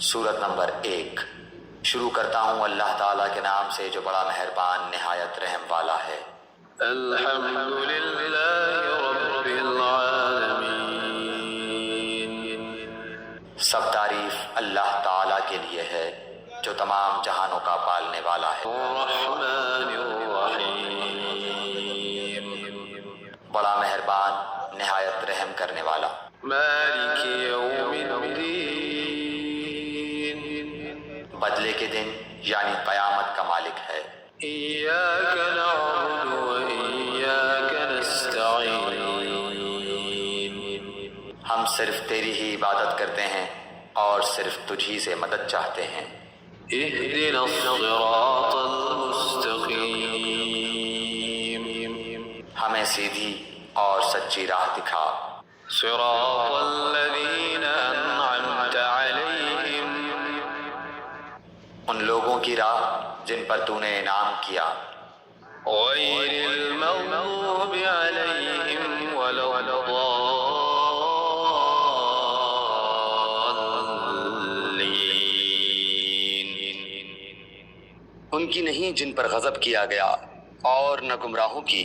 सूरत number 1। शुरू करता हूँ अल्लाह ताला के नाम से जो बड़ा मेहरबान निहायत रहम वाला है। अल्हम्दुलिल्लाहि रब्बिल आलमीन। सब तारीफ अल्लाह ताला के लिए है जो तमाम जहानों का पालने वाला है। अर्रहमानिर्रहीम। बड़ा मेहरबान निहायत रहम करने वाला। मालिकी यौमिद्दीन। बदले के दिन यानी क़यामत का मालिक है। इय्याक नअबुदु व इय्याक नस्तईन। हम सिर्फ तेरी ही इबादत करते हैं और सिर्फ तुझी से मदद चाहते हैं। इहदिना सिरातल मुस्तकीम। हमें सीधी और सच्ची राह दिखा। सिरातल लज़ीना अनअमता अलैहिम। उन लोगों की राह जिन पर तूने इनाम किया। गैरिल मग़ज़ूबि अलैहिम वलद्दाल्लीन। उनकी नहीं जिन पर गज़ब किया गया और न गुमराहों की।